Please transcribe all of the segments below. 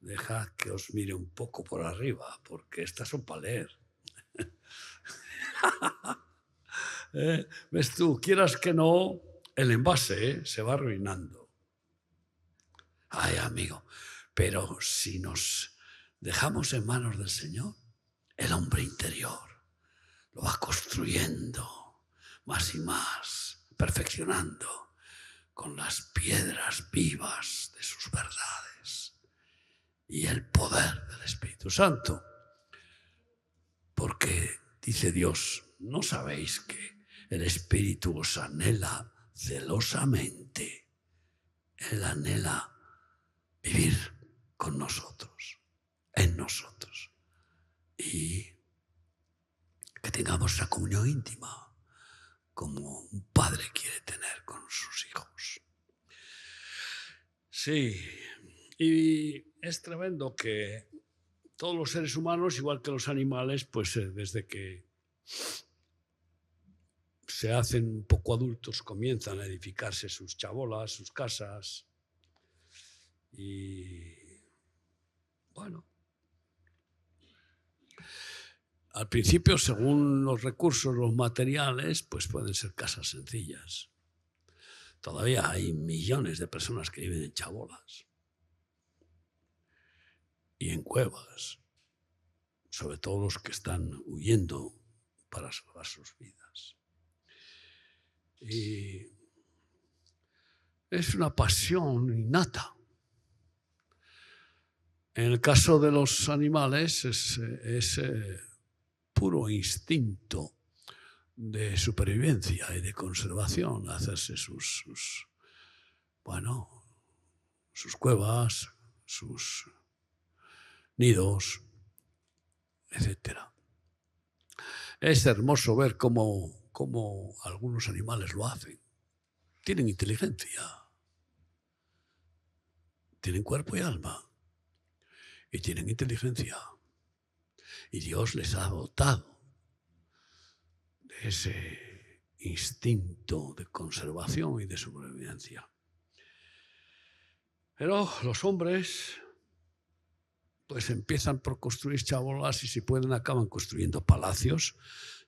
Dejad que os mire un poco por arriba, porque estas son para leer. ¿Ves tú? Quieras que no, el envase se va arruinando. Ay, amigo, pero si nos dejamos en manos del Señor, el hombre interior lo va construyendo más y más, perfeccionando con las piedras vivas de sus verdades y el poder del Espíritu Santo. Porque dice Dios, ¿no sabéis que el Espíritu os anhela celosamente? Él anhela vivir con nosotros, en nosotros, y que tengamos esa comunión íntima como un padre quiere tener con sus hijos. Sí, y es tremendo que todos los seres humanos, igual que los animales, pues desde que se hacen un poco adultos, comienzan a edificarse sus chabolas, sus casas. Y bueno, al principio, según los recursos, los materiales, pues pueden ser casas sencillas. Todavía hay millones de personas que viven en chabolas y en cuevas, sobre todo los que están huyendo para salvar sus vidas. Y es una pasión innata. En el caso de los animales es puro instinto de supervivencia y de conservación, hacerse sus cuevas, sus nidos, etc. Es hermoso ver cómo algunos animales lo hacen. Tienen inteligencia, tienen cuerpo y alma, y tienen inteligencia. Y Dios les ha dotado de ese instinto de conservación y de supervivencia. Pero los hombres pues empiezan por construir chabolas y si pueden acaban construyendo palacios.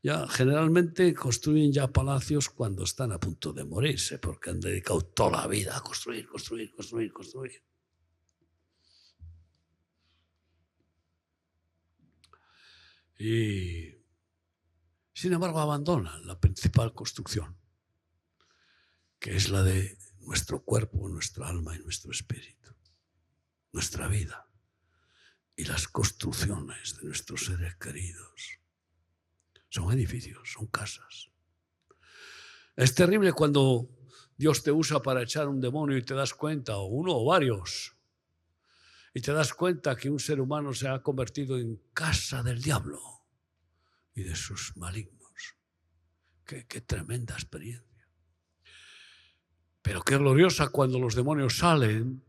Ya generalmente construyen ya palacios cuando están a punto de morirse, porque han dedicado toda la vida a construir. Y sin embargo abandonan la principal construcción, que es la de nuestro cuerpo, nuestra alma y nuestro espíritu, nuestra vida y las construcciones de nuestros seres queridos. Son edificios, son casas. Es terrible cuando Dios te usa para echar un demonio y te das cuenta, o uno o varios, y te das cuenta que un ser humano se ha convertido en casa del diablo y de sus malignos. Qué tremenda experiencia. Pero qué gloriosa cuando los demonios salen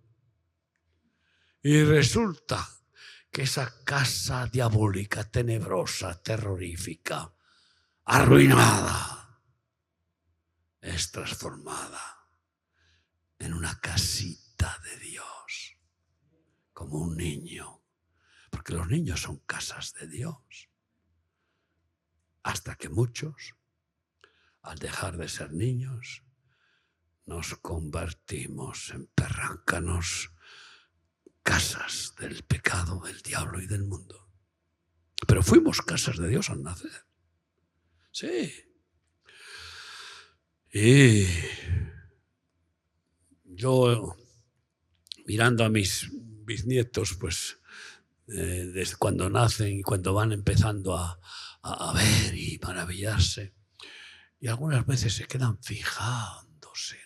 y resulta que esa casa diabólica, tenebrosa, terrorífica, arruinada, es transformada en una casita de Dios, como un niño, porque los niños son casas de Dios, hasta que muchos, al dejar de ser niños, nos convertimos en perráncanos, casas del pecado, del diablo y del mundo. Pero fuimos casas de Dios al nacer. Sí. Y yo, mirando a mis bisnietos, pues desde cuando nacen y cuando van empezando a ver y maravillarse, y algunas veces se quedan fijándose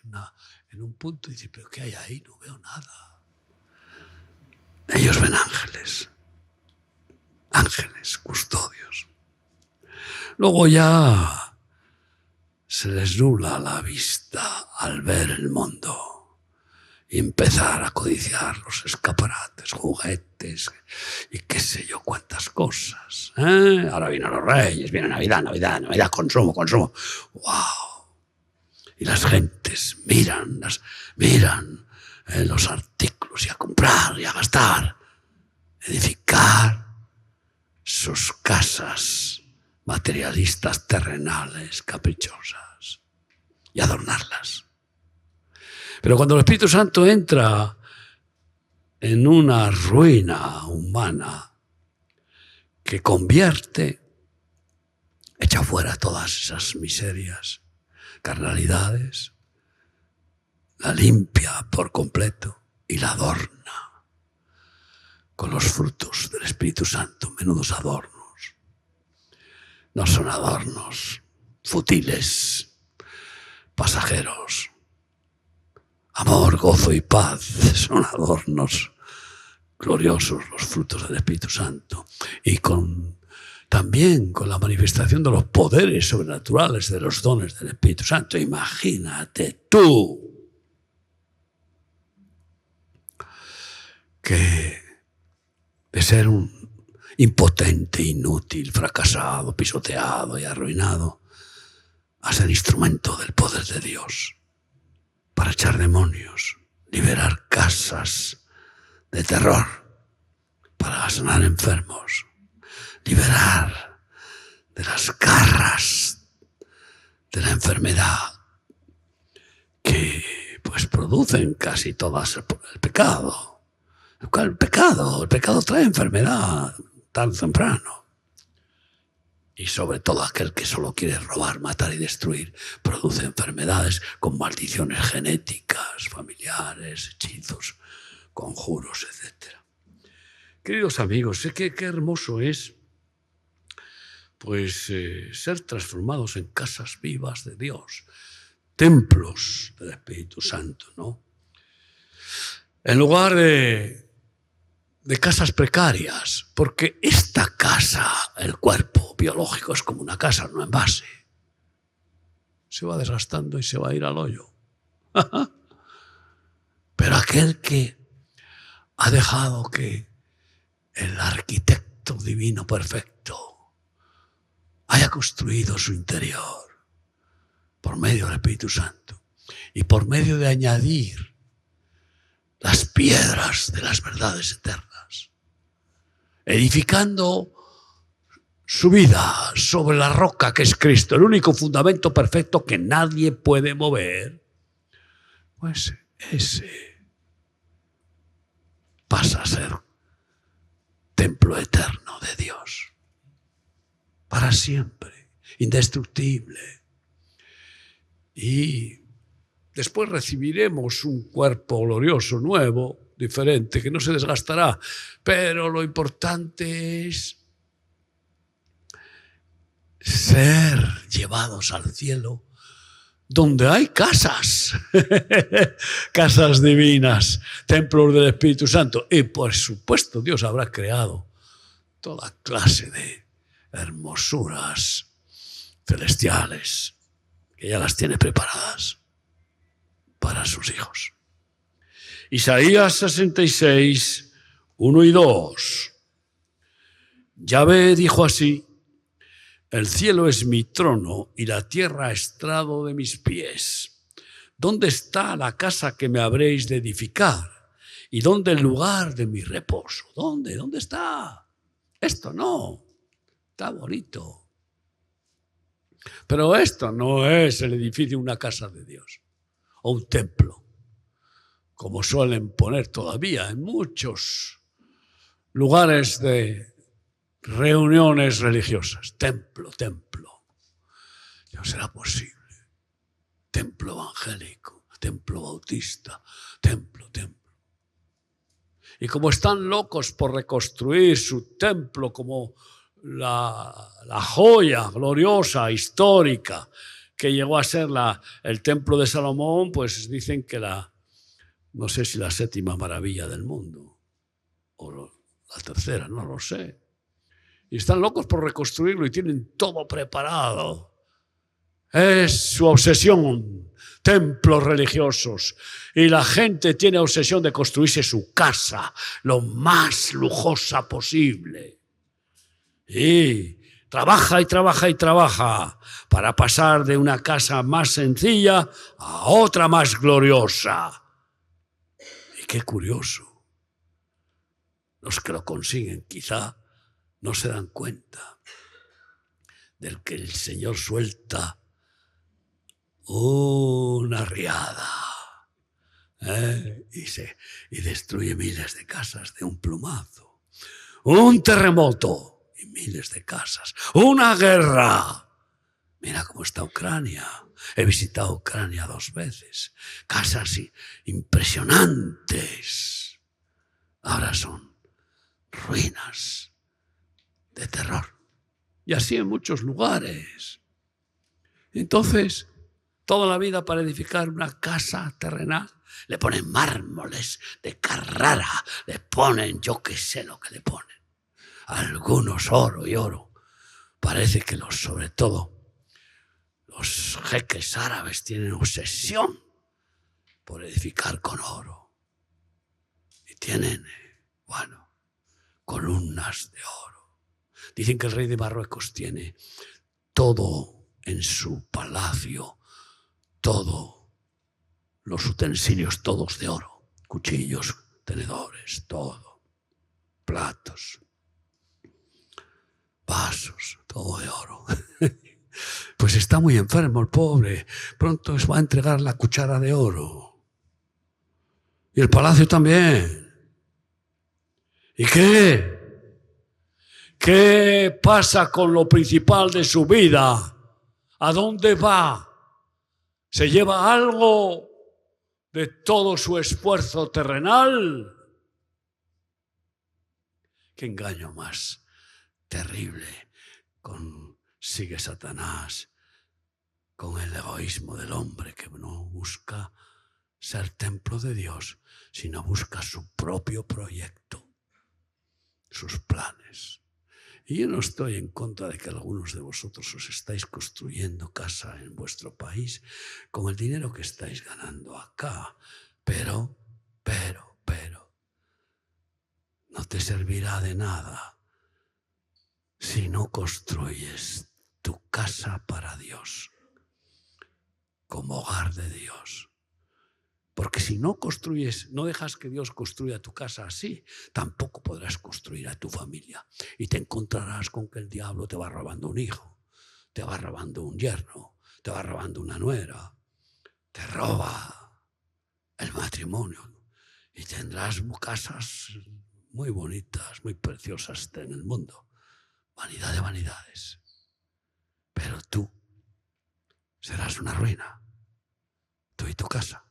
en un punto y dicen, ¿pero qué hay ahí? No veo nada. Ellos ven ángeles, custodios. Luego ya se les nubla la vista al ver el mundo y empezar a codiciar los escaparates, juguetes y qué sé yo cuántas cosas. Ahora vienen los reyes, viene Navidad, consumo. ¡Wow! Y las gentes miran los artículos y a comprar y a gastar. edificar sus casas materialistas, terrenales, caprichosas, y adornarlas. Pero cuando el Espíritu Santo entra en una ruina humana que convierte, echa fuera todas esas miserias, carnalidades, la limpia por completo y la adorna con los frutos del Espíritu Santo, menudos adornos. No son adornos fútiles, pasajeros. Amor, gozo y paz son adornos gloriosos, los frutos del Espíritu Santo. Y también con la manifestación de los poderes sobrenaturales, de los dones del Espíritu Santo. Imagínate tú que de ser un impotente, inútil, fracasado, pisoteado y arruinado, a ser instrumento del poder de Dios para echar demonios, liberar casas de terror, para sanar enfermos, liberar de las garras de la enfermedad que pues producen casi todas el pecado. El pecado trae enfermedad tan temprano. Y sobre todo aquel que solo quiere robar, matar y destruir, produce enfermedades con maldiciones genéticas, familiares, hechizos, conjuros, etc. Queridos amigos, sé qué hermoso es pues ser transformados en casas vivas de Dios, templos del Espíritu Santo, ¿no? En lugar de casas precarias, porque esta casa, el cuerpo biológico, es como una casa, no envase. Se va desgastando y se va a ir al hoyo. Pero aquel que ha dejado que el arquitecto divino perfecto haya construido su interior por medio del Espíritu Santo y por medio de añadir las piedras de las verdades eternas, edificando su vida sobre la roca que es Cristo, el único fundamento perfecto que nadie puede mover, pues ese pasa a ser templo eterno de Dios, para siempre, indestructible. Y después recibiremos un cuerpo glorioso, nuevo, diferente, que no se desgastará. Pero lo importante es ser llevados al cielo, donde hay casas, casas divinas, templos del Espíritu Santo. Y por supuesto Dios habrá creado toda clase de hermosuras celestiales, que ya las tiene preparadas para sus hijos. Isaías 66, 1 y 2. Yahvé dijo así: el cielo es mi trono y la tierra estrado de mis pies. ¿Dónde está la casa que me habréis de edificar? ¿Y dónde el lugar de mi reposo? ¿Dónde está? Esto no. Está bonito. Pero esto no es el edificio de una casa de Dios o un templo, como suelen poner todavía en muchos lugares de reuniones religiosas. Templo. No será posible. Templo evangélico, templo bautista, templo. Y como están locos por reconstruir su templo como la joya gloriosa, histórica, que llegó a ser el templo de Salomón, pues dicen que no sé si la séptima maravilla del mundo o la tercera, no lo sé. Y están locos por reconstruirlo y tienen todo preparado. Es su obsesión, templos religiosos. Y la gente tiene obsesión de construirse su casa lo más lujosa posible. Y trabaja para pasar de una casa más sencilla a otra más gloriosa. Y qué curioso. Los que lo consiguen quizá no se dan cuenta del que el Señor suelta una riada y destruye miles de casas de un plumazo. Un terremoto y miles de casas. Una guerra. Mira cómo está Ucrania. He visitado Ucrania 2 veces. Casas impresionantes. Ahora son ruinas de terror. Y así en muchos lugares. Entonces, toda la vida para edificar una casa terrenal, le ponen mármoles de Carrara, le ponen, yo qué sé lo que le ponen. Algunos oro y oro. Parece que sobre todo los jeques árabes tienen obsesión por edificar con oro. Y tienen, columnas de oro. Dicen que el rey de Marruecos tiene todo en su palacio, todo, los utensilios todos de oro, cuchillos, tenedores, todo, platos, vasos, todo de oro. Pues está muy enfermo el pobre, pronto os va a entregar la cuchara de oro. Y el palacio también. ¿Y qué? ¿Qué pasa con lo principal de su vida? ¿A dónde va? ¿Se lleva algo de todo su esfuerzo terrenal? ¿Qué engaño más terrible consigue Satanás con el egoísmo del hombre que no busca ser templo de Dios, sino busca su propio proyecto, sus planes? Y yo no estoy en contra de que algunos de vosotros os estáis construyendo casa en vuestro país con el dinero que estáis ganando acá, pero, no te servirá de nada si no construyes tu casa para Dios, como hogar de Dios. Porque si no construyes, no dejas que Dios construya tu casa así, tampoco podrás construir a tu familia. Y te encontrarás con que el diablo te va robando un hijo, te va robando un yerno, te va robando una nuera, te roba el matrimonio. Y tendrás casas muy bonitas, muy preciosas en el mundo. Vanidad de vanidades. Pero tú serás una ruina, tú y tu casa,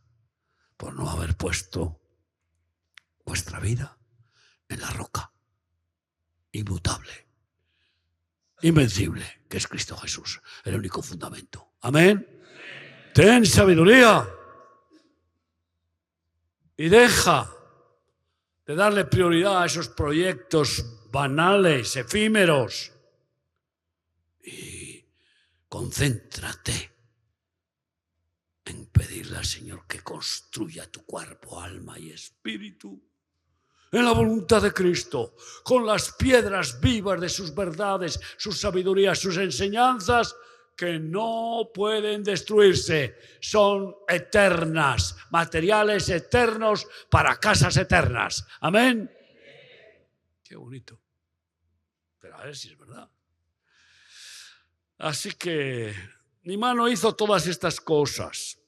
por no haber puesto vuestra vida en la roca inmutable, invencible, que es Cristo Jesús, el único fundamento. Amén. Ten sabiduría y deja de darle prioridad a esos proyectos banales, efímeros, y concéntrate en pedirle al Señor que construya tu cuerpo, alma y espíritu en la voluntad de Cristo, con las piedras vivas de sus verdades, sus sabidurías, sus enseñanzas, que no pueden destruirse, son eternas, materiales eternos para casas eternas. Amén. Qué bonito. Pero a ver si es verdad. Así que mi mano hizo todas estas cosas.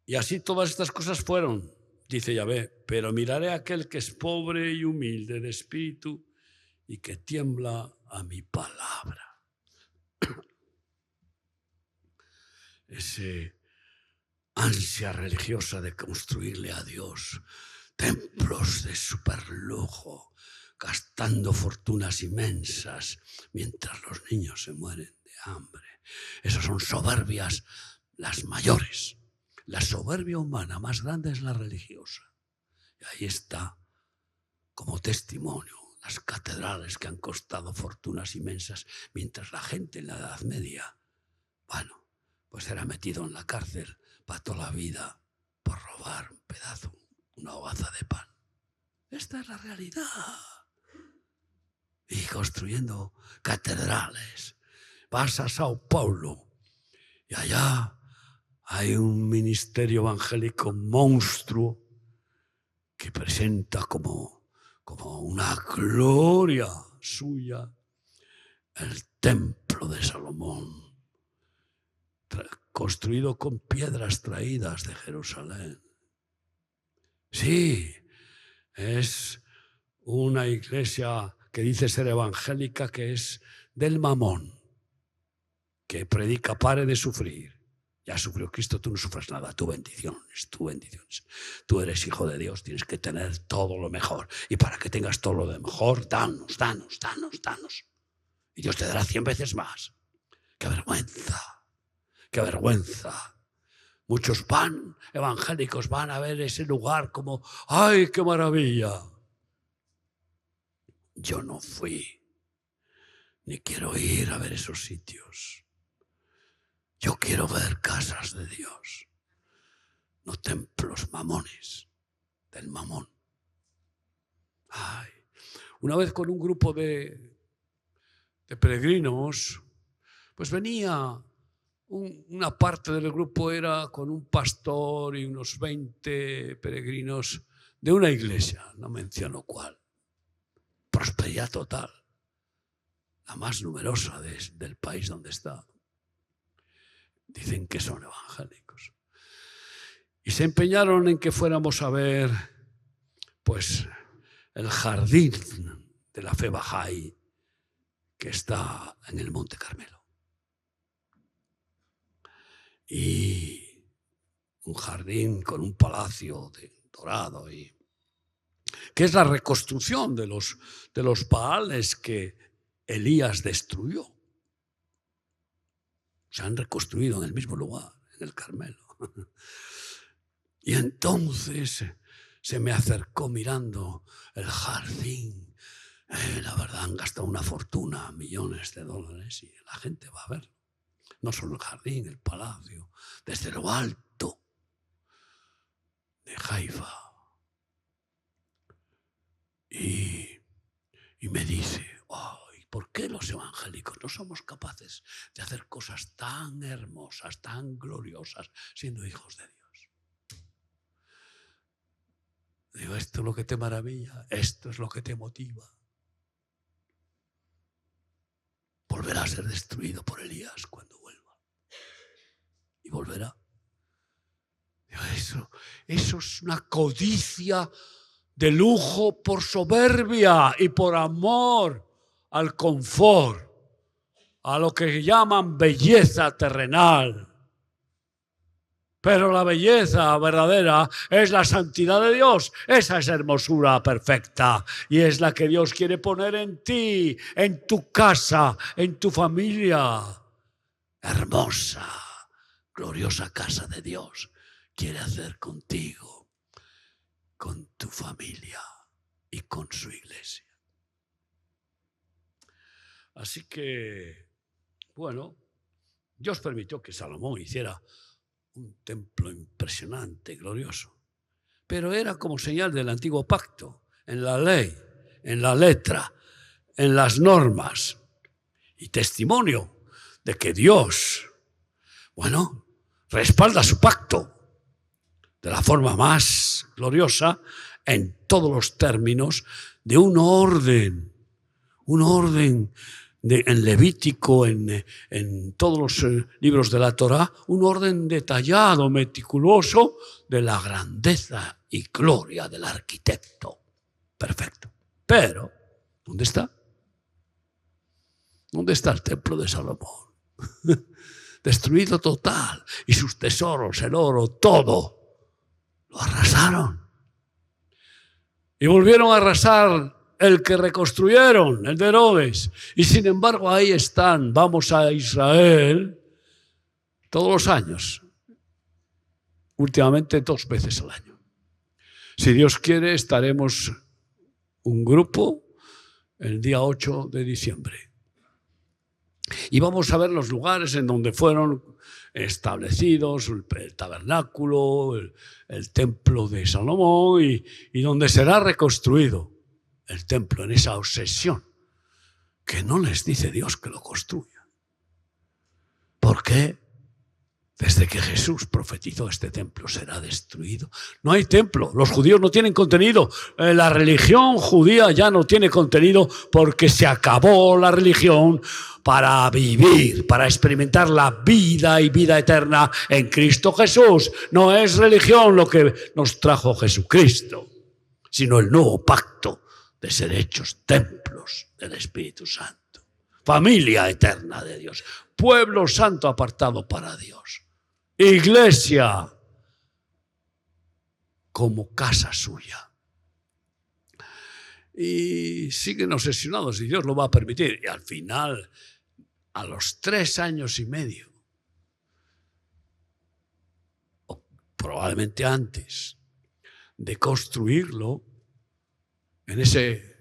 Y así todas estas cosas fueron, dice Yahvé, pero miraré a aquel que es pobre y humilde de espíritu y que tiembla a mi palabra. Ese ansia religiosa de construirle a Dios templos de superlujo, gastando fortunas inmensas mientras los niños se mueren de hambre. Esas son soberbias las mayores. La soberbia humana más grande es la religiosa. Y ahí está como testimonio las catedrales que han costado fortunas inmensas, mientras la gente en la Edad Media, pues era metido en la cárcel para toda la vida por robar un pedazo, una hogaza de pan. Esta es la realidad. Y construyendo catedrales. Vas a Sao Paulo y allá hay un ministerio evangélico monstruo que presenta como una gloria suya el templo de Salomón, construido con piedras traídas de Jerusalén. Sí, es una iglesia que dice ser evangélica, que es del mamón, que predica pare de sufrir. Ya sufrió Cristo, tú no sufras nada, tu bendiciones, tu bendiciones. Tú eres hijo de Dios, tienes que tener todo lo mejor. Y para que tengas todo lo mejor, danos, danos, danos, danos. Y Dios te dará 100 veces más. ¡Qué vergüenza! ¡Qué vergüenza! Muchos evangélicos van a ver ese lugar como ¡ay, qué maravilla! Yo no fui, ni quiero ir a ver esos sitios. Yo quiero ver casas de Dios, no templos mamones, del mamón. Ay. Una vez con un grupo de peregrinos, pues venía una parte del grupo, era con un pastor y unos 20 peregrinos de una iglesia, no menciono cuál. Prosperidad total, la más numerosa del país donde está. Dicen que son evangélicos. Y se empeñaron en que fuéramos a ver, pues, el jardín de la fe Bahá'í que está en el Monte Carmelo. Y un jardín con un palacio dorado, que es la reconstrucción de los Baales que Elías destruyó. Se han reconstruido en el mismo lugar, en el Carmelo. Y entonces se me acercó mirando el jardín. La verdad, han gastado una fortuna, millones de dólares, y la gente va a verlo. No solo el jardín, el palacio, desde lo alto de Haifa. Y me dice, ¿por qué los evangélicos no somos capaces de hacer cosas tan hermosas, tan gloriosas, siendo hijos de Dios? Digo, esto es lo que te maravilla, esto es lo que te motiva. Volverá a ser destruido por Elías cuando vuelva. Y volverá. Digo, eso es una codicia de lujo por soberbia y por amor al confort, a lo que llaman belleza terrenal. Pero la belleza verdadera es la santidad de Dios. Esa es hermosura perfecta y es la que Dios quiere poner en ti, en tu casa, en tu familia. Hermosa, gloriosa casa de Dios quiere hacer contigo, con tu familia y con su iglesia. Así que, bueno, Dios permitió que Salomón hiciera un templo impresionante, glorioso. Pero era como señal del antiguo pacto, en la ley, en la letra, en las normas. Y testimonio de que Dios, respalda su pacto de la forma más gloriosa en todos los términos de un orden en Levítico, en todos los libros de la Torá, un orden detallado, meticuloso de la grandeza y gloria del arquitecto. Perfecto. Pero, ¿dónde está? ¿Dónde está el templo de Salomón? Destruido total. Y sus tesoros, el oro, todo, lo arrasaron. Y volvieron a arrasar el que reconstruyeron, el de Herodes. Y sin embargo ahí están. Vamos a Israel todos los años. Últimamente 2 veces al año. Si Dios quiere, estaremos un grupo el día 8 de diciembre. Y vamos a ver los lugares en donde fueron establecidos el tabernáculo, el templo de Salomón y donde será reconstruido el templo, en esa obsesión que no les dice Dios que lo construyan. ¿Por qué? Desde que Jesús profetizó, este templo será destruido. No hay templo, los judíos no tienen contenido. La religión judía ya no tiene contenido porque se acabó la religión para vivir, para experimentar la vida y vida eterna en Cristo Jesús. No es religión lo que nos trajo Jesucristo, sino el nuevo pacto de ser hechos templos del Espíritu Santo. Familia eterna de Dios, pueblo santo apartado para Dios. Iglesia como casa suya. Y siguen obsesionados y Dios lo va a permitir. Y al final, a los 3 años y medio, o probablemente antes de construirlo, en ese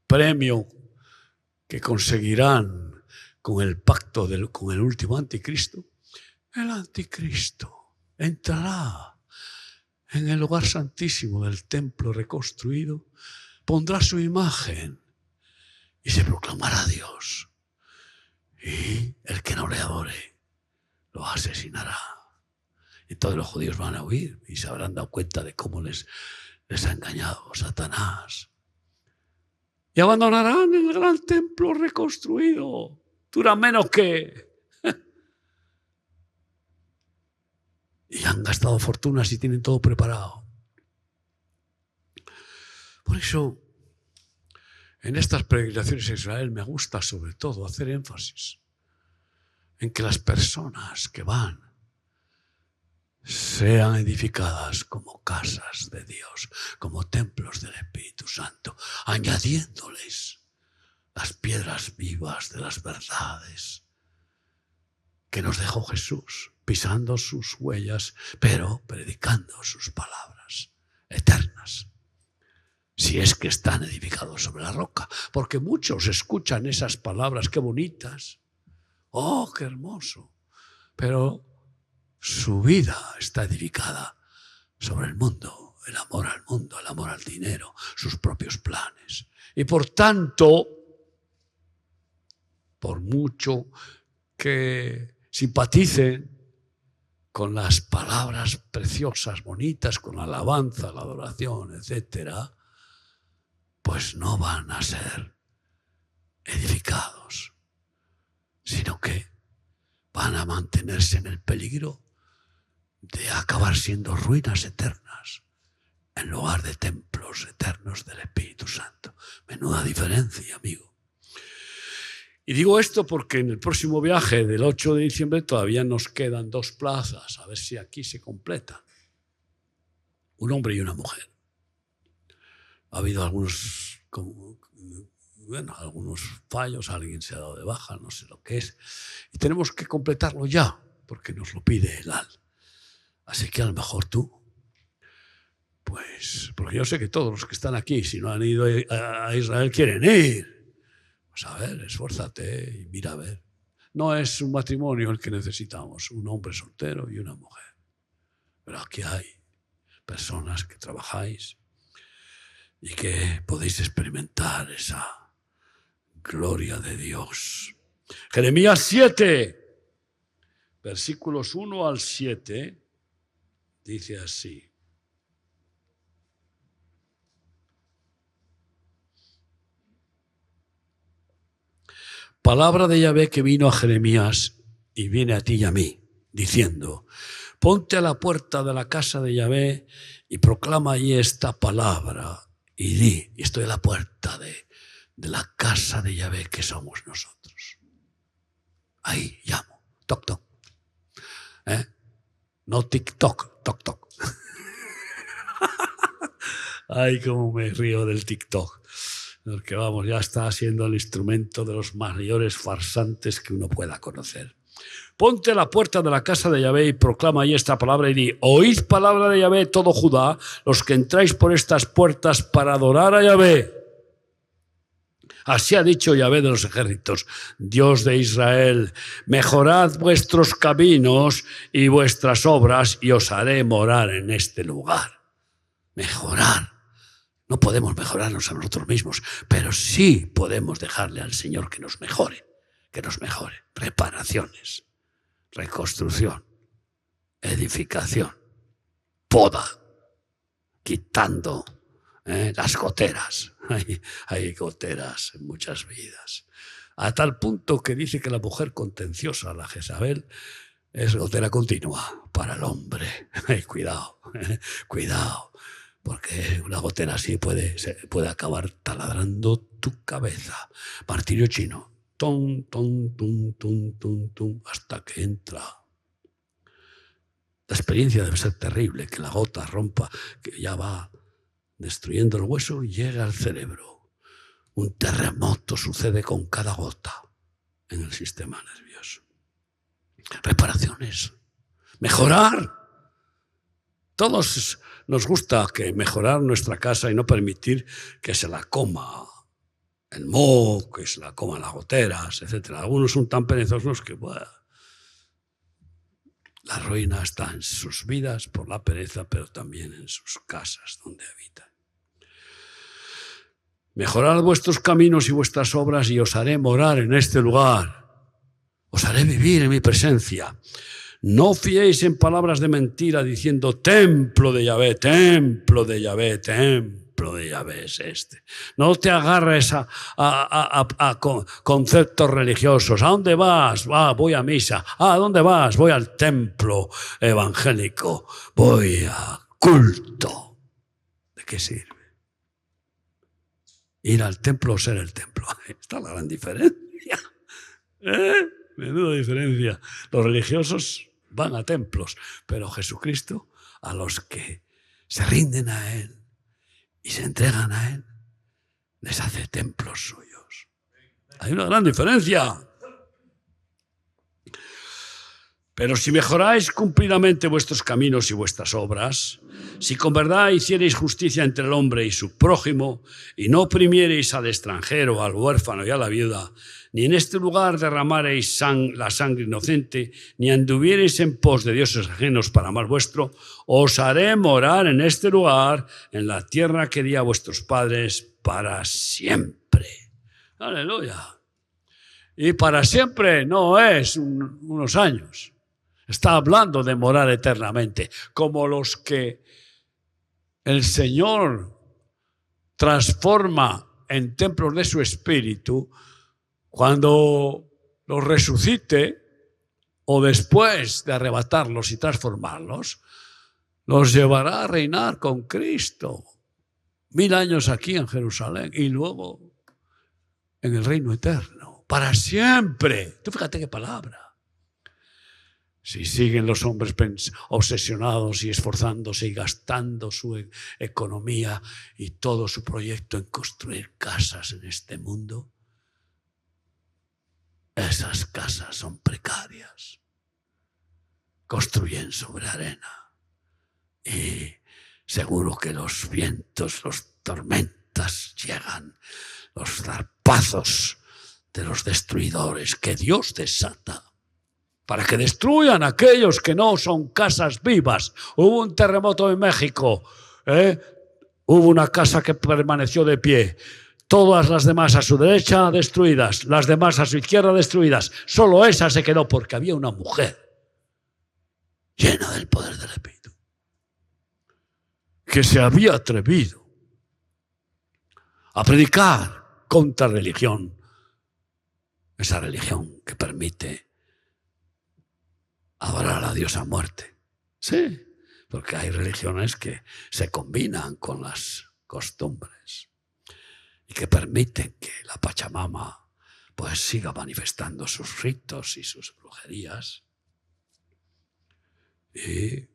premio que conseguirán con el pacto con el último anticristo, el anticristo entrará en el lugar santísimo del templo reconstruido, pondrá su imagen y se proclamará Dios. Y el que no le adore lo asesinará. Entonces los judíos van a huir y se habrán dado cuenta de cómo les ha engañado Satanás. Y abandonarán el gran templo reconstruido. Dura menos que... Y han gastado fortunas y tienen todo preparado. Por eso, en estas peregrinaciones a Israel me gusta sobre todo hacer énfasis en que las personas que van sean edificadas como casas de Dios, como templos del Espíritu Santo, añadiéndoles las piedras vivas de las verdades que nos dejó Jesús, pisando sus huellas, pero predicando sus palabras eternas. Si es que están edificados sobre la roca, porque muchos escuchan esas palabras, qué bonitas, oh, qué hermoso, pero su vida está edificada sobre el mundo, el amor al mundo, el amor al dinero, sus propios planes. Y por tanto, por mucho que simpaticen con las palabras preciosas, bonitas, con la alabanza, la adoración, etcétera, pues no van a ser edificados, sino que van a mantenerse en el peligro de acabar siendo ruinas eternas en lugar de templos eternos del Espíritu Santo. Menuda diferencia, amigo. Y digo esto porque en el próximo viaje del 8 de diciembre todavía nos quedan 2 plazas, a ver si aquí se completan. Un hombre y una mujer. Ha habido algunos fallos, alguien se ha dado de baja, no sé lo que es. Y tenemos que completarlo ya, porque nos lo pide el AL. Así que a lo mejor tú, pues, porque yo sé que todos los que están aquí, si no han ido a Israel, quieren ir. Pues a ver, esfuérzate y mira a ver. No es un matrimonio el que necesitamos, un hombre soltero y una mujer. Pero aquí hay personas que trabajáis y que podéis experimentar esa gloria de Dios. Jeremías 7, versículos 1 al 7, dice así. Palabra de Yahvé que vino a Jeremías y viene a ti y a mí, diciendo: ponte a la puerta de la casa de Yahvé y proclama allí esta palabra. Y di, y estoy a la puerta de la casa de Yahvé que somos nosotros. Ahí llamo, toc, toc. No TikTok, toc, toc. Ay, cómo me río del TikTok. Porque vamos, ya está siendo el instrumento de los mayores farsantes que uno pueda conocer. Ponte a la puerta de la casa de Yahvé y proclama ahí esta palabra y di: oíd palabra de Yahvé todo Judá, los que entráis por estas puertas para adorar a Yahvé. Así ha dicho Yahvé de los ejércitos, Dios de Israel: mejorad vuestros caminos y vuestras obras y os haré morar en este lugar. Mejorar. No podemos mejorarnos a nosotros mismos, pero sí podemos dejarle al Señor que nos mejore. Reparaciones, reconstrucción. edificación, poda, quitando las goteras. Hay goteras en muchas vidas. A tal punto que dice que la mujer contenciosa, la Jezabel, es gotera continua para el hombre. Cuidado, cuidado, porque una gotera así puede acabar taladrando tu cabeza. Martirio chino. Tum, tum, tum, tum, tum, tum, hasta que entra. La experiencia debe ser terrible, que la gota rompa, que ya va destruyendo el hueso y llega al cerebro. Un terremoto sucede con cada gota en el sistema nervioso. Reparaciones. Mejorar. Todos nos gusta mejorar nuestra casa y no permitir que se la coma el moho, que se la coman las goteras, etc. Algunos son tan perezosos que la ruina está en sus vidas por la pereza, pero también en sus casas donde habitan. Mejorad vuestros caminos y vuestras obras y os haré morar en este lugar. Os haré vivir en mi presencia. No fiéis en palabras de mentira diciendo templo de Yahvé, templo de Yahvé, templo de Yahvé es este. No te agarres a conceptos religiosos. ¿A dónde vas? Voy a misa. ¿A dónde vas? Voy al templo evangélico. Voy a culto. ¿De qué sirve? Ir al templo o ser el templo. Está la gran diferencia. Menuda diferencia. Los religiosos van a templos, pero Jesucristo, a los que se rinden a Él y se entregan a Él, les hace templos suyos. Hay una gran diferencia. Pero si mejoráis cumplidamente vuestros caminos y vuestras obras, si con verdad hicierais justicia entre el hombre y su prójimo, y no oprimierais al extranjero, al huérfano y a la viuda, ni en este lugar derramaréis la sangre inocente, ni anduvierais en pos de dioses ajenos para mal vuestro, os haré morar en este lugar, en la tierra que di a vuestros padres para siempre. Aleluya. Y para siempre no es unos años. Está hablando de morar eternamente, como los que el Señor transforma en templos de su espíritu. Cuando los resucite o después de arrebatarlos y transformarlos, los llevará a reinar con Cristo 1000 años aquí en Jerusalén y luego en el reino eterno, para siempre. Tú fíjate qué palabra. Si siguen los hombres obsesionados y esforzándose y gastando su economía y todo su proyecto en construir casas en este mundo, esas casas son precarias. Construyen sobre arena. Y seguro que los vientos, las tormentas llegan, los zarpazos de los destruidores que Dios desata para que destruyan a aquellos que no son casas vivas. Hubo un terremoto en México. Hubo una casa que permaneció de pie. Todas las demás a su derecha destruidas, las demás a su izquierda destruidas. Solo esa se quedó porque había una mujer llena del poder del Espíritu que se había atrevido a predicar contra religión. Esa religión que permite adorar a Dios a muerte. Sí, porque hay religiones que se combinan con las costumbres y que permiten que la Pachamama pues siga manifestando sus ritos y sus brujerías. Y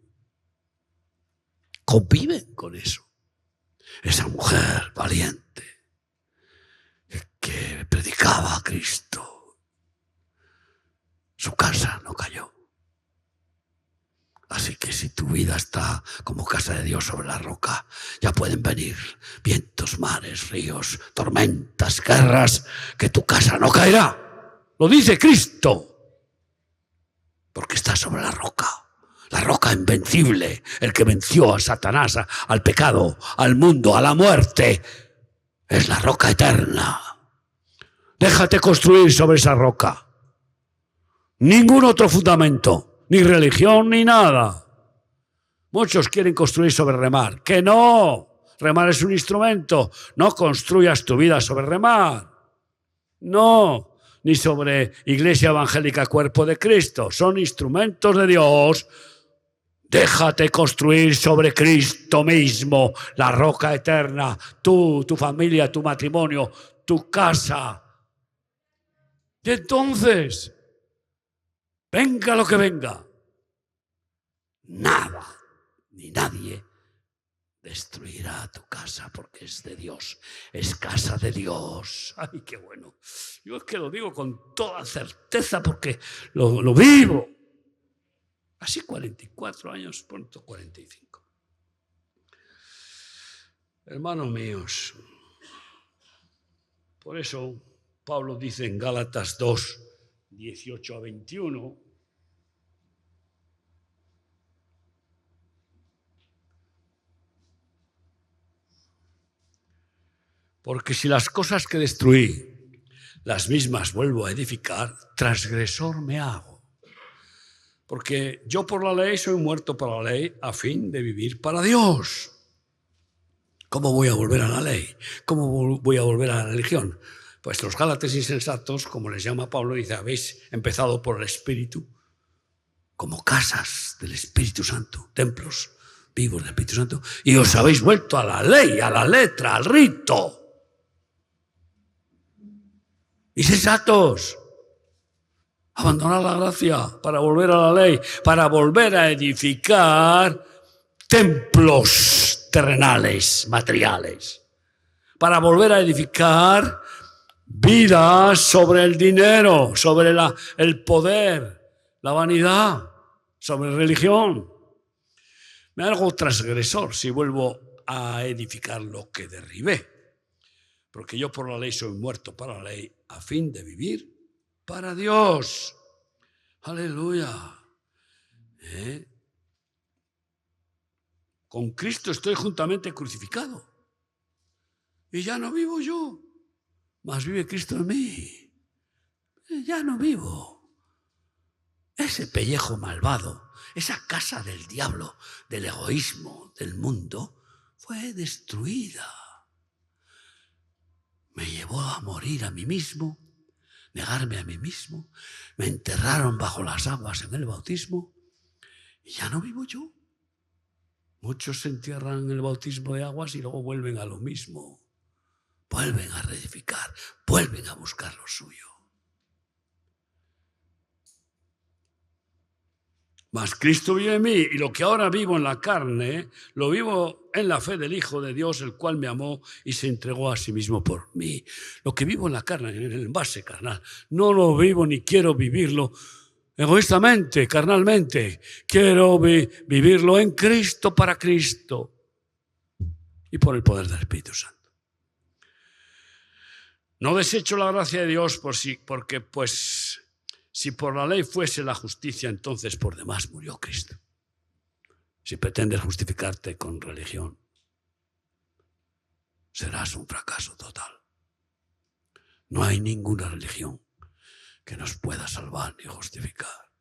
conviven con eso. Esa mujer valiente que predicaba a Cristo, su casa no cayó. Así que si tu vida está como casa de Dios sobre la roca, ya pueden venir vientos, mares, ríos, tormentas, guerras, que tu casa no caerá. Lo dice Cristo, porque está sobre la roca invencible, el que venció a Satanás, al pecado, al mundo, a la muerte. Es la roca eterna. Déjate construir sobre esa roca. Ningún otro fundamento. ni religión, ni nada. Muchos quieren construir sobre remar. ¡Que no! Remar es un instrumento. No construyas tu vida sobre remar. No, ni sobre Iglesia Evangélica Cuerpo de Cristo. Son instrumentos de Dios. Déjate construir sobre Cristo mismo, la roca eterna, tú, tu familia, tu matrimonio, tu casa. Y entonces, venga lo que venga, nada ni nadie destruirá tu casa porque es de Dios, es casa de Dios. ¡Ay, qué bueno! Yo es que lo digo con toda certeza porque lo vivo. Así 44 años, pronto 45. Hermanos míos, por eso Pablo dice en Gálatas 2, 18 a 21, porque si las cosas que destruí, las mismas vuelvo a edificar, transgresor me hago. Porque yo por la ley soy muerto para la ley a fin de vivir para Dios. ¿Cómo voy a volver a la ley? ¿Cómo voy a volver a la religión? Pues los gálatas insensatos, como les llama Pablo, dice, habéis empezado por el Espíritu, como casas del Espíritu Santo, templos vivos del Espíritu Santo, y os habéis vuelto a la ley, a la letra, al rito. Insensatos. Abandonar la gracia para volver a la ley, para volver a edificar templos terrenales, materiales, para volver a edificar vidas sobre el dinero, sobre el poder, la vanidad, sobre religión. Me hago transgresor si vuelvo a edificar lo que derribé, porque yo por la ley soy muerto para la ley a fin de vivir para Dios. Aleluya. Con Cristo estoy juntamente crucificado. Y ya no vivo yo, mas vive Cristo en mí. Ya no vivo. Ese pellejo malvado, esa casa del diablo, del egoísmo, del mundo, fue destruida. Me llevó a morir a mí mismo, negarme a mí mismo, me enterraron bajo las aguas en el bautismo y ya no vivo yo. Muchos se entierran en el bautismo de aguas y luego vuelven a lo mismo, vuelven a reedificar, vuelven a buscar lo suyo. Mas Cristo vive en mí y lo que ahora vivo en la carne, lo vivo en la fe del Hijo de Dios, el cual me amó y se entregó a sí mismo por mí. Lo que vivo en la carne, en el envase carnal, no lo vivo ni quiero vivirlo egoístamente, carnalmente. Quiero vivirlo en Cristo, para Cristo y por el poder del Espíritu Santo. No desecho la gracia de Dios porque pues si por la ley fuese la justicia, entonces por demás murió Cristo. Si pretendes justificarte con religión, serás un fracaso total. No hay ninguna religión que nos pueda salvar ni justificar,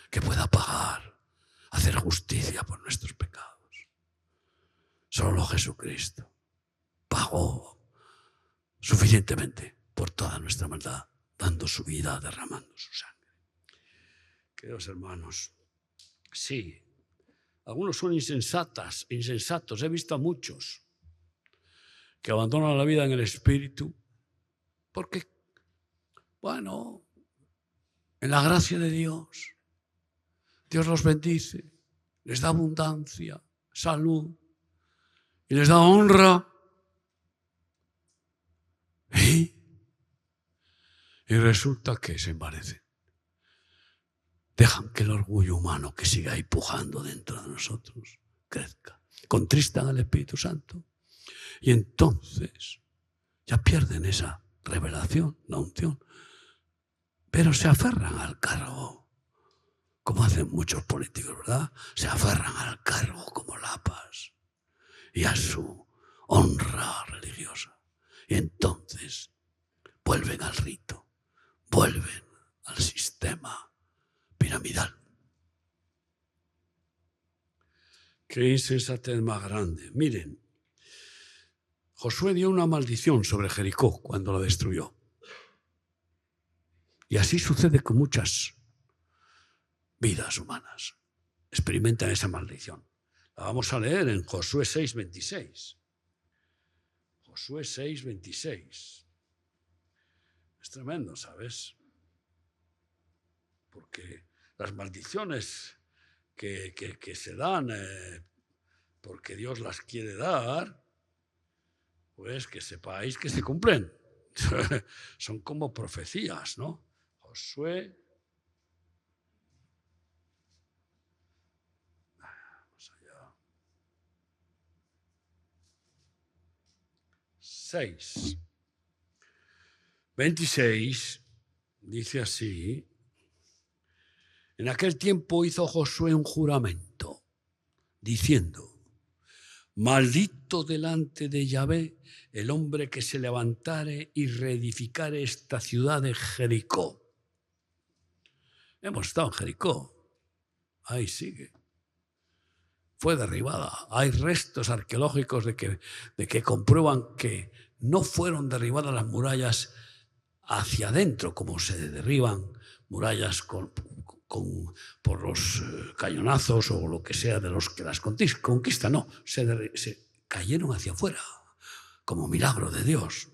que pueda pagar, hacer justicia por nuestros pecados. Solo Jesucristo pagó suficientemente por toda nuestra maldad, dando su vida, derramando su sangre. Queridos hermanos, sí, algunos son insensatos. He visto a muchos que abandonan la vida en el Espíritu porque, bueno, en la gracia de Dios, Dios los bendice, les da abundancia, salud y les da honra. Y resulta que se envanecen. Dejan que el orgullo humano que siga ahí pujando dentro de nosotros crezca. Contristan al Espíritu Santo. Y entonces ya pierden esa revelación, la unción. Pero se aferran al cargo, como hacen muchos políticos, ¿verdad? Se aferran al cargo como lapas y a su honra religiosa. Y entonces vuelven al rito, vuelven al sistema piramidal Qué insensatez más grande. Miren, Josué dio una maldición sobre Jericó cuando la destruyó. Y así sucede con muchas vidas humanas. Experimentan esa maldición. La vamos a leer en Josué 6:26. Josué 6:26. Es tremendo, ¿sabes? Porque las maldiciones que se dan porque Dios las quiere dar, pues que sepáis que se cumplen. Son como profecías, ¿no? Josué. Vamos allá. 6:26 dice así: en aquel tiempo hizo Josué un juramento, diciendo: maldito delante de Yahvé el hombre que se levantare y reedificare esta ciudad de Jericó. Hemos estado en Jericó. Ahí sigue. Fue derribada. Hay restos arqueológicos de que comprueban que no fueron derribadas las murallas hacia adentro, como se derriban murallas por los cañonazos o lo que sea de los que las conquistan. No, se cayeron hacia afuera, como milagro de Dios,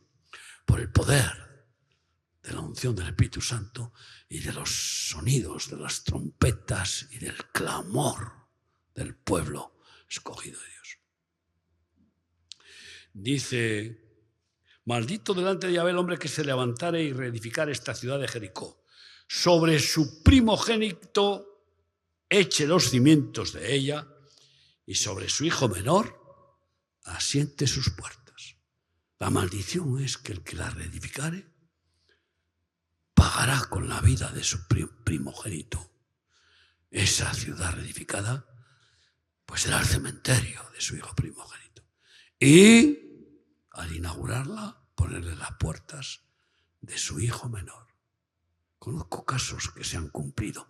por el poder de la unción del Espíritu Santo y de los sonidos de las trompetas y del clamor del pueblo escogido de Dios. Dice: maldito delante de Yahvé el hombre que se levantare y reedificare esta ciudad de Jericó. Sobre su primogénito eche los cimientos de ella, y sobre su hijo menor asiente sus puertas. La maldición es que el que la reedificare pagará con la vida de su primogénito. Esa ciudad reedificada pues será el cementerio de su hijo primogénito. Y al inaugurarla, ponerle las puertas de su hijo menor. Conozco casos que se han cumplido,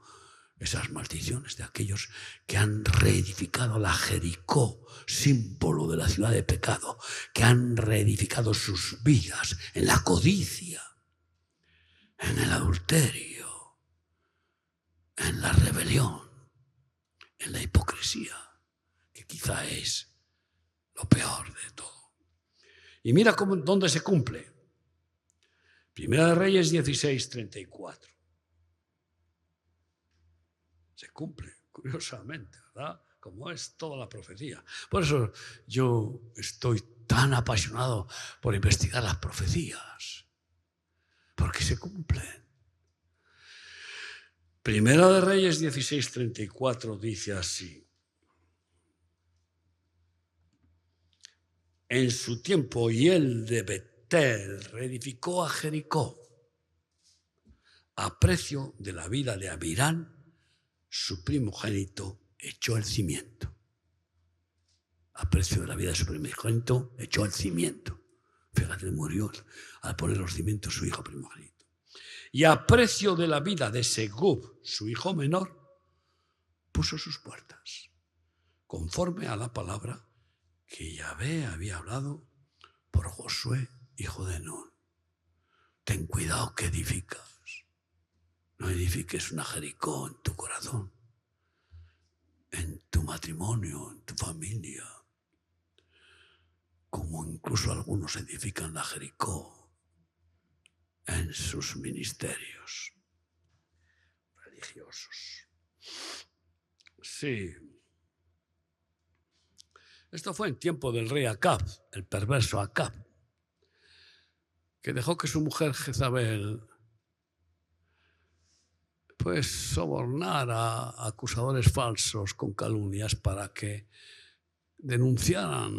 esas maldiciones de aquellos que han reedificado la Jericó, símbolo de la ciudad de pecado, que han reedificado sus vidas en la codicia, en el adulterio, en la rebelión, en la hipocresía, que quizá es lo peor de todo. Y mira dónde se cumple. Primera de Reyes 16:34. Se cumple, curiosamente, ¿verdad? Como es toda la profecía. Por eso yo estoy tan apasionado por investigar las profecías, porque se cumplen. Primera de Reyes 16:34 dice así: en su tiempo Hiel de Betel reedificó a Jericó a precio de la vida de Abirán, su primogénito echó el cimiento. A precio de la vida de su primogénito echó el cimiento. Fíjate, murió al poner los cimientos su hijo primogénito. Y a precio de la vida de Segub, su hijo menor, puso sus puertas, conforme a la palabra que Yahvé había hablado por Josué, hijo de Nun. Ten cuidado que edificas. No edifiques una Jericó en tu corazón, en tu matrimonio, en tu familia, como incluso algunos edifican la Jericó en sus ministerios religiosos. Sí. Esto fue en tiempo del rey Acab, el perverso Acab, que dejó que su mujer Jezabel pues sobornar a acusadores falsos con calumnias para que denunciaran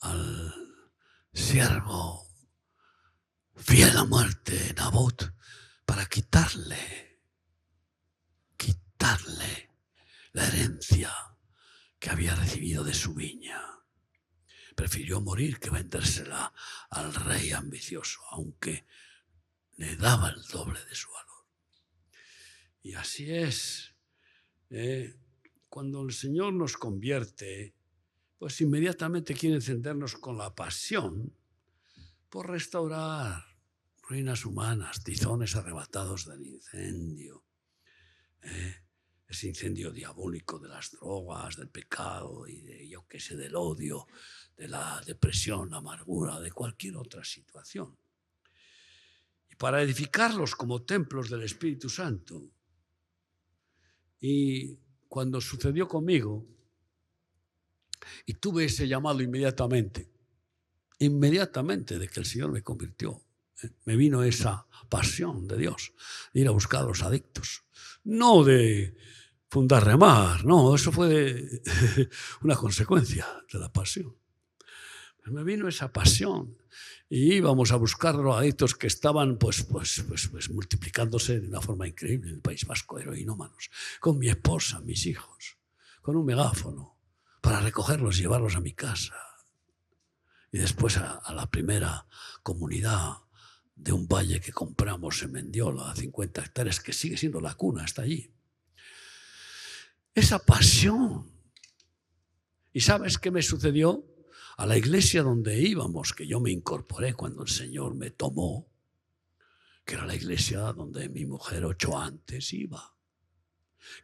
al siervo fiel a muerte, Nabot, para quitarle la herencia que había recibido de su viña. Prefirió morir que vendérsela al rey ambicioso, aunque le daba el doble de su valor. Y así es. cuando el Señor nos convierte, pues inmediatamente quiere encendernos con la pasión por restaurar ruinas humanas, tizones arrebatados del incendio. Ese incendio diabólico de las drogas, del pecado y del odio, de la depresión, la amargura, de cualquier otra situación. Y para edificarlos como templos del Espíritu Santo. Y cuando sucedió conmigo, y tuve ese llamado inmediatamente de que el Señor me convirtió, me vino esa pasión de Dios, de ir a buscar a los adictos. No de fundar Remar, no, eso fue una consecuencia de la pasión. Me vino esa pasión y íbamos a buscar a los adictos que estaban pues multiplicándose de una forma increíble en el País Vasco, heroinómanos, con mi esposa, mis hijos, con un megáfono, para recogerlos y llevarlos a mi casa. Y después a la primera comunidad de un valle que compramos en Mendiola, 50 hectáreas, que sigue siendo la cuna, está allí. Esa pasión. ¿Y sabes qué me sucedió? A la iglesia donde íbamos, que yo me incorporé cuando el Señor me tomó, que era la iglesia donde mi mujer 8 antes iba,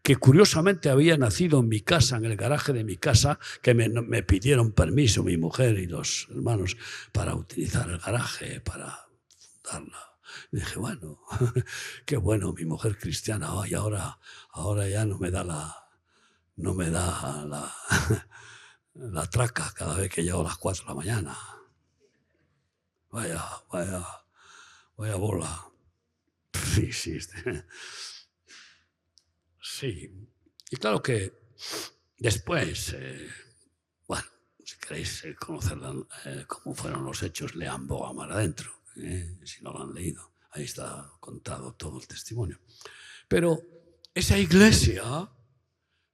que curiosamente había nacido en mi casa, en el garaje de mi casa, que me pidieron permiso mi mujer y los hermanos para utilizar el garaje, para fundarla. Y dije, bueno, qué bueno, mi mujer cristiana, y ahora ya no me da la traca cada vez que llego a las 4 de la mañana. Vaya bola. Sí. Sí. Y claro que después, bueno, si queréis conocer cómo fueron los hechos, lean Boga mar adentro. Si no lo han leído, ahí está contado todo el testimonio. Pero esa iglesia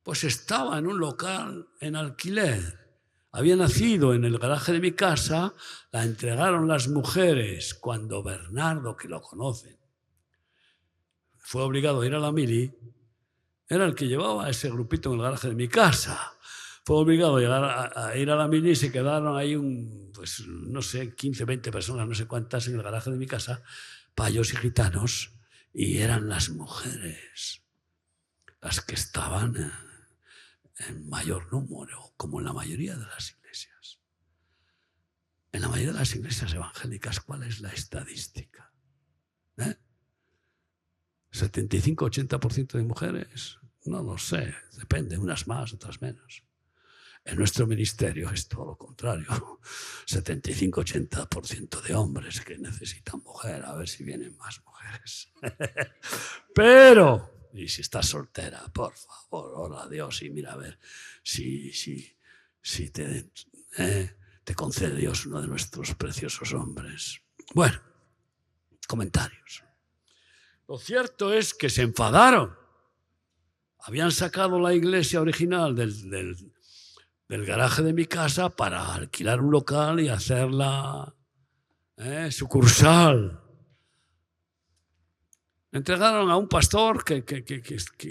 pues estaba en un local en alquiler. Había nacido en el garaje de mi casa, la entregaron las mujeres cuando Bernardo, que lo conocen, fue obligado a ir a la mili. Era el que llevaba ese grupito en el garaje de mi casa. Fue obligado a ir a la mili y se quedaron ahí no sé, 15, 20 personas, no sé cuántas, en el garaje de mi casa, payos y gitanos, y eran las mujeres las que estaban en mayor número, como en la mayoría de las iglesias. En la mayoría de las iglesias evangélicas, ¿cuál es la estadística? 75-80% de mujeres, no lo sé, depende, unas más, otras menos. En nuestro ministerio es todo lo contrario, 75-80% de hombres que necesitan mujer, a ver si vienen más mujeres. Pero, y si estás soltera, por favor, ora a Dios y mira a ver si te concede Dios uno de nuestros preciosos hombres. Bueno, comentarios. Lo cierto es que se enfadaron. Habían sacado la iglesia original del garaje de mi casa para alquilar un local y hacerla sucursal. Entregaron a un pastor que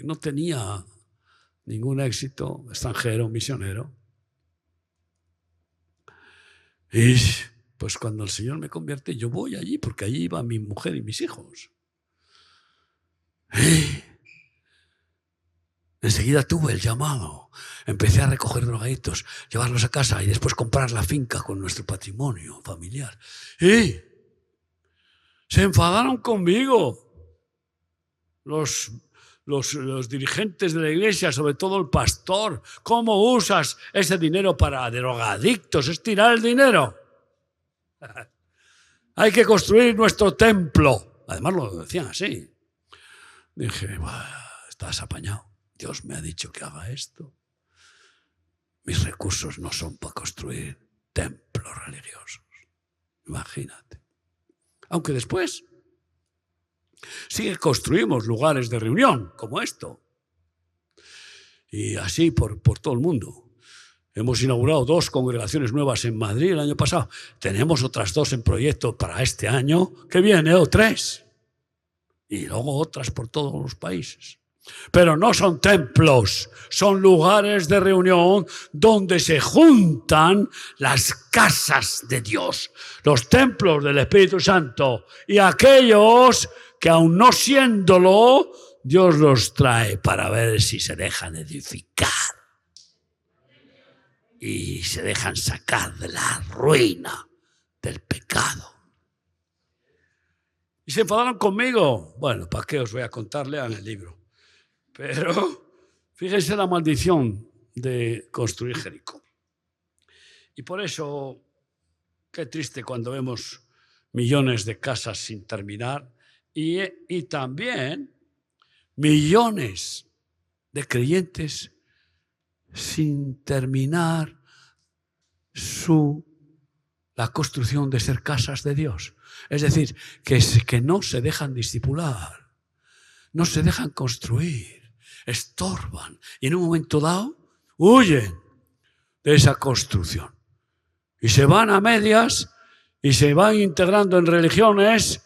no tenía ningún éxito, extranjero, misionero. Y pues cuando el Señor me convierte, yo voy allí, porque allí iba mi mujer y mis hijos. Enseguida tuve el llamado. Empecé a recoger drogaditos, llevarlos a casa y después comprar la finca con nuestro patrimonio familiar. Y se enfadaron conmigo los dirigentes de la iglesia, sobre todo el pastor. ¿Cómo usas ese dinero para drogadictos? Es tirar el dinero. Hay que construir nuestro templo. Además lo decían así. Dije, estás apañado. Dios me ha dicho que haga esto. Mis recursos no son para construir templos religiosos. Imagínate. Aunque después sí que construimos lugares de reunión como esto. Y así por todo el mundo. Hemos inaugurado 2 congregaciones nuevas en Madrid el año pasado. Tenemos otras 2 en proyecto para este año que viene, o 3. Y luego otras por todos los países. Pero no son templos, son lugares de reunión donde se juntan las casas de Dios, los templos del Espíritu Santo, y aquellos que aún no siéndolo, Dios los trae para ver si se dejan edificar y se dejan sacar de la ruina del pecado. Y se enfadaron conmigo. Bueno, ¿para qué os voy a contar? Lean el libro. Pero fíjense la maldición de construir Jericó. Y por eso, qué triste cuando vemos millones de casas sin terminar y también millones de creyentes sin terminar la construcción de ser casas de Dios. Es decir, que no se dejan discipular, no se dejan construir, estorban y en un momento dado huyen de esa construcción y se van a medias y se van integrando en religiones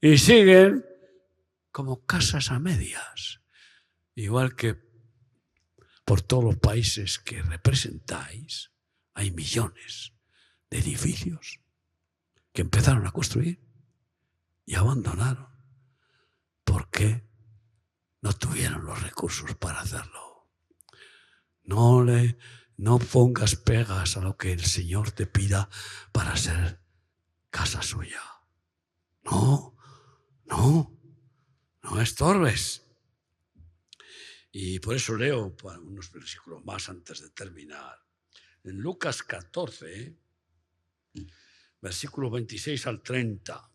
y siguen como casas a medias, igual que por todos los países que representáis hay millones de edificios que empezaron a construir y abandonaron porque no tuvieron los recursos para hacerlo. No pongas pegas a lo que el Señor te pida para ser casa suya. No estorbes. Y por eso leo unos versículos más antes de terminar. En Lucas 14, versículos 26 al 30.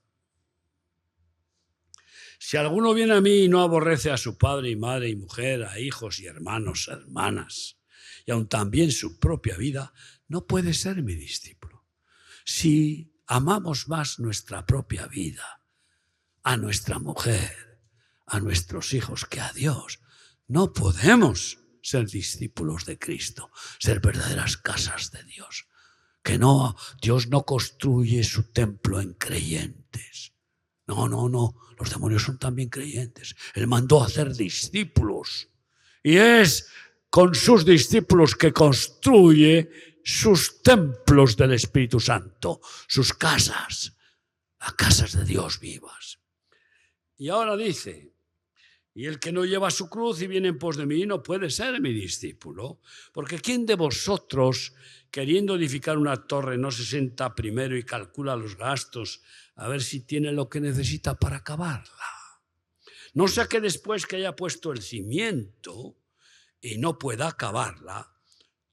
Si alguno viene a mí y no aborrece a su padre y madre y mujer, a hijos y hermanos, hermanas, y aun también su propia vida, no puede ser mi discípulo. Si amamos más nuestra propia vida, a nuestra mujer, a nuestros hijos que a Dios, no podemos ser discípulos de Cristo, ser verdaderas casas de Dios. Que no, Dios no construye su templo en creyentes. No. Los demonios son también creyentes. Él mandó a hacer discípulos. Y es con sus discípulos que construye sus templos del Espíritu Santo, sus casas, las casas de Dios vivas. Y ahora dice, y el que no lleva su cruz y viene en pos de mí no puede ser mi discípulo, porque ¿quién de vosotros, queriendo edificar una torre, no se sienta primero y calcula los gastos a ver si tiene lo que necesita para acabarla? No sea que después que haya puesto el cimiento y no pueda acabarla,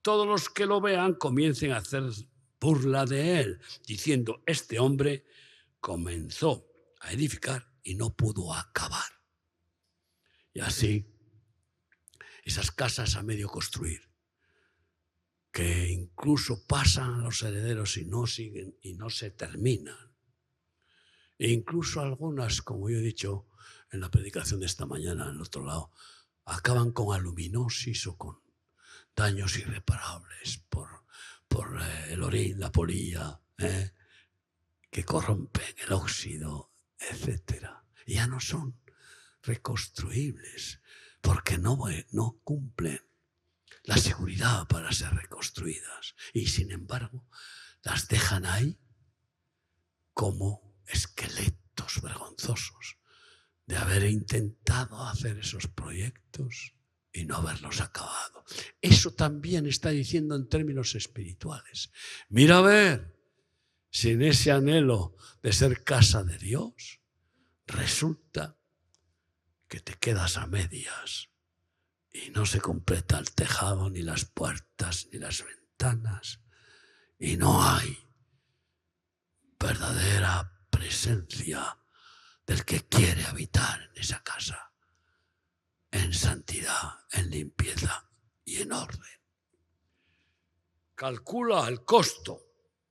todos los que lo vean comiencen a hacer burla de él, diciendo, este hombre comenzó a edificar y no pudo acabar. Y así, esas casas a medio construir, que incluso pasan a los herederos y no siguen y no se terminan. E incluso algunas, como yo he dicho en la predicación de esta mañana, en el otro lado, acaban con aluminosis o con daños irreparables por el orín, la polilla, que corrompen el óxido, etc. Y ya no son reconstruibles porque no cumplen la seguridad para ser reconstruidas y sin embargo las dejan ahí como esqueletos vergonzosos de haber intentado hacer esos proyectos y no haberlos acabado. Eso también está diciendo en términos espirituales. Mira a ver si en ese anhelo de ser casa de Dios resulta que te quedas a medias y no se completa el tejado, ni las puertas, ni las ventanas, y no hay verdadera presencia del que quiere habitar en esa casa, en santidad, en limpieza y en orden. Calcula el costo.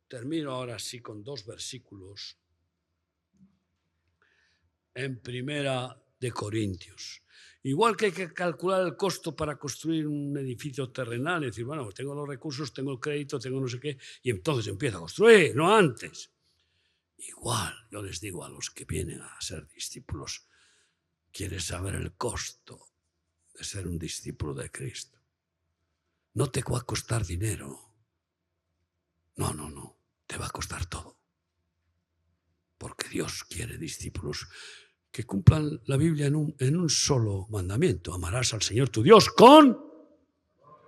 Termino ahora sí con 2 versículos en Primera de Corintios. Igual que hay que calcular el costo para construir un edificio terrenal, es decir, bueno, tengo los recursos, tengo el crédito, tengo no sé qué, y entonces empiezo a construir, no antes. Igual, yo les digo a los que vienen a ser discípulos, ¿quieres saber el costo de ser un discípulo de Cristo. No te va a costar dinero. No. Te va a costar todo. Porque Dios quiere discípulos que cumplan la Biblia en un solo mandamiento. Amarás al Señor tu Dios con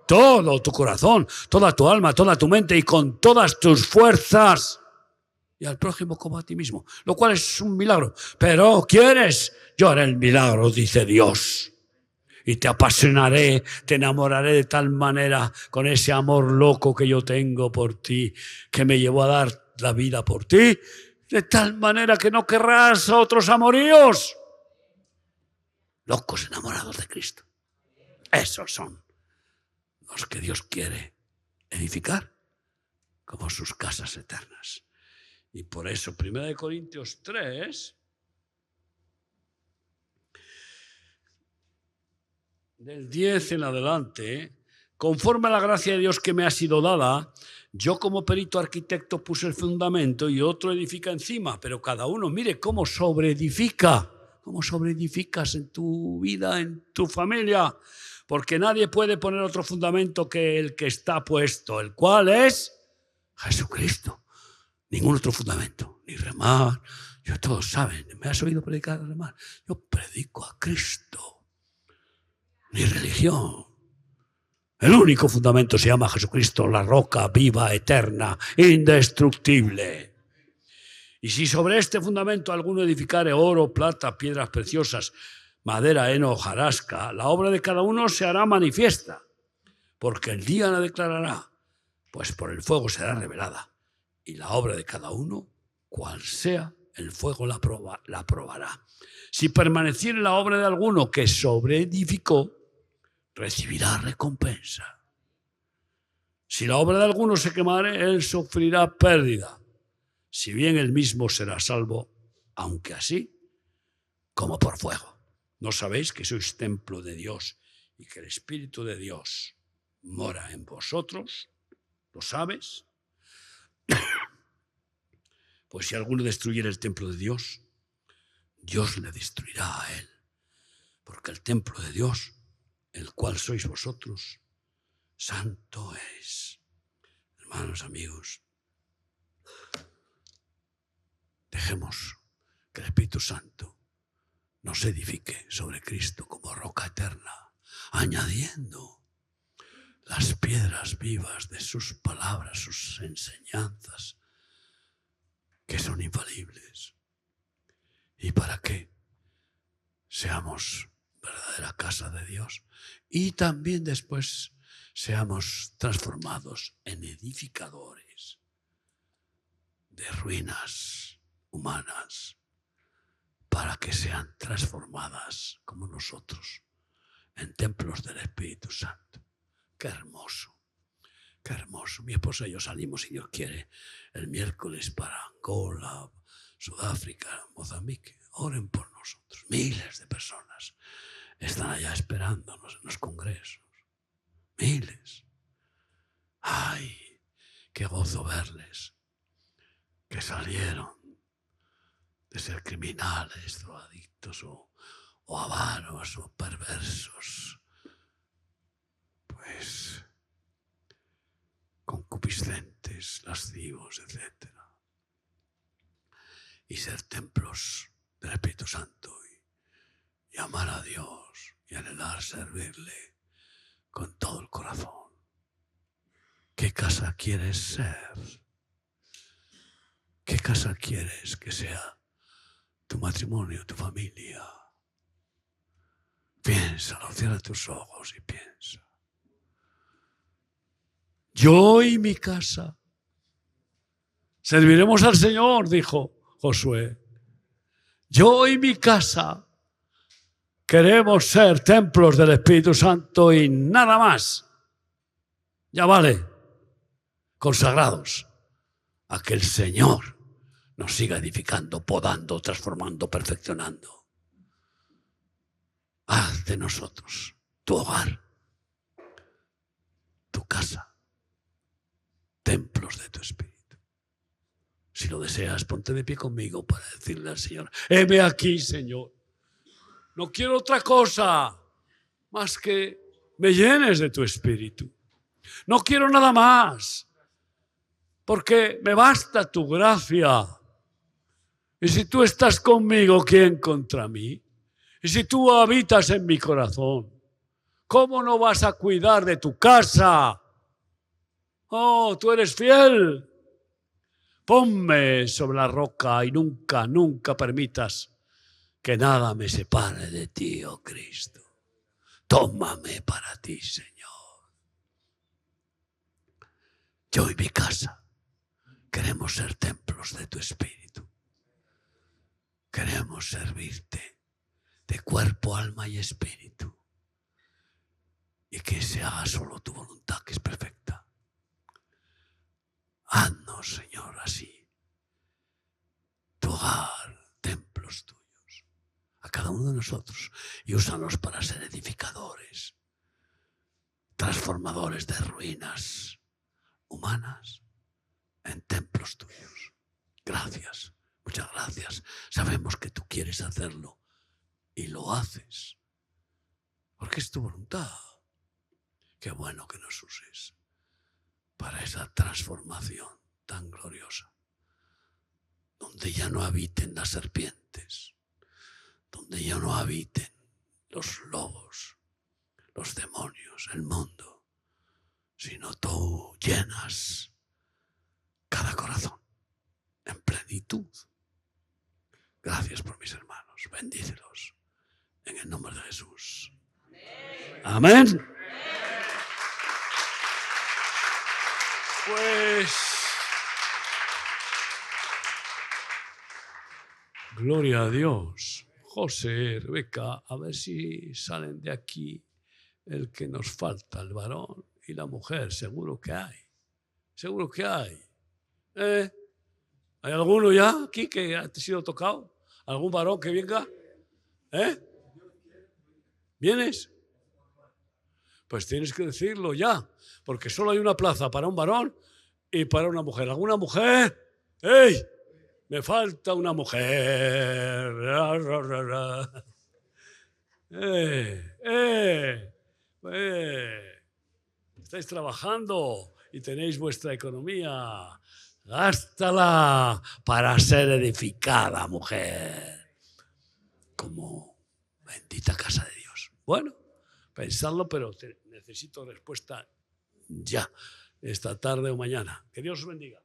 todo tu corazón, toda tu alma, toda tu mente y con todas tus fuerzas. Y al prójimo como a ti mismo, lo cual es un milagro. Pero ¿quieres? Yo haré el milagro, dice Dios. Y te apasionaré, te enamoraré de tal manera con ese amor loco que yo tengo por ti, que me llevó a dar la vida por ti, de tal manera que no querrás a otros amoríos. Locos enamorados de Cristo. Esos son los que Dios quiere edificar como sus casas eternas. Y por eso, 1 Corintios 3, del 10 en adelante, conforme a la gracia de Dios que me ha sido dada, yo como perito arquitecto puse el fundamento y otro edifica encima, pero cada uno mire cómo sobreedifica, cómo sobreedificas en tu vida, en tu familia, porque nadie puede poner otro fundamento que el que está puesto, el cual es Jesucristo. Ningún otro fundamento, ni remar. Todos saben, ¿me has oído predicar remar? Yo predico a Cristo. Ni religión. El único fundamento se llama Jesucristo, la roca viva, eterna, indestructible. Y si sobre este fundamento alguno edificare oro, plata, piedras preciosas, madera, heno, hojarasca, la obra de cada uno se hará manifiesta, porque el día la declarará, pues por el fuego será revelada. Y la obra de cada uno, cual sea, el fuego la probará. Si permaneciere la obra de alguno que sobreedificó, recibirá recompensa. Si la obra de alguno se quemare, él sufrirá pérdida. Si bien él mismo será salvo, aunque así como por fuego. ¿No sabéis que sois templo de Dios y que el Espíritu de Dios mora en vosotros? ¿Lo sabes? Pues si alguno destruyera el templo de Dios, Dios le destruirá a él. Porque el templo de Dios, el cual sois vosotros, santo es. Hermanos, amigos, dejemos que el Espíritu Santo nos edifique sobre Cristo como roca eterna, añadiendo las piedras vivas de sus palabras, sus enseñanzas, que son infalibles. ¿Y para qué? Seamos verdadera casa de Dios y también después seamos transformados en edificadores de ruinas humanas para que sean transformadas como nosotros en templos del Espíritu Santo. ¡Qué hermoso! ¡Qué hermoso! Mi esposa y yo salimos, si Dios quiere, el miércoles para Angola, Sudáfrica, Mozambique. Oren por nosotros. Miles de personas están allá esperándonos en los congresos. Miles. ¡Ay! ¡Qué gozo verles! Que salieron de ser criminales, drogadictos o avaros o perversos. Pues concupiscentes, lascivos, etc. Y ser templos del Espíritu Santo y amar a Dios y anhelar servirle con todo el corazón. ¿Qué casa quieres ser? ¿Qué casa quieres que sea tu matrimonio, tu familia? Piénsalo, cierra tus ojos y piensa. Yo y mi casa serviremos al Señor, dijo Josué. Yo y mi casa queremos ser templos del Espíritu Santo y nada más. Ya vale, consagrados a que el Señor nos siga edificando, podando, transformando, perfeccionando. Haz de nosotros tu hogar, tu casa, templos de tu Espíritu. Si lo deseas, ponte de pie conmigo para decirle al Señor: heme aquí, Señor. No quiero otra cosa más que me llenes de tu espíritu. No quiero nada más, porque me basta tu gracia. Y si tú estás conmigo, ¿quién contra mí? Y si tú habitas en mi corazón, ¿cómo no vas a cuidar de tu casa? Oh, tú eres fiel. Ponme sobre la roca y nunca, nunca permitas que nada me separe de ti, oh Cristo. Tómame para ti, Señor. Yo y mi casa queremos ser templos de tu espíritu. Queremos servirte de cuerpo, alma y espíritu. Y que se haga solo tu voluntad, que es perfecta. Haznos, Señor, así. Tu hogar, templos tuyos. A cada uno de nosotros. Y úsanos para ser edificadores. Transformadores de ruinas humanas en templos tuyos. Gracias. Muchas gracias. Sabemos que tú quieres hacerlo y lo haces. Porque es tu voluntad. Qué bueno que nos uses para esa transformación tan gloriosa. Donde ya no habiten las serpientes. Donde ya no habiten los lobos, los demonios, el mundo. Sino tú llenas cada corazón en plenitud. Gracias por mis hermanos. Bendícelos en el nombre de Jesús. Amén. Pues, gloria a Dios. José, Rebeca, a ver si salen de aquí el que nos falta, el varón y la mujer. Seguro que hay. Seguro que hay. ¿Hay alguno ya aquí que ha sido tocado? ¿Algún varón que venga? ¿Vienes? Pues tienes que decirlo ya, porque solo hay una plaza para un varón y para una mujer. ¿Alguna mujer? ¡Ey! Me falta una mujer. Estáis trabajando y tenéis vuestra economía. Gástala para ser edificada, mujer. Como bendita casa de Dios. Bueno, pensadlo, pero necesito respuesta ya, esta tarde o mañana. Que Dios os bendiga.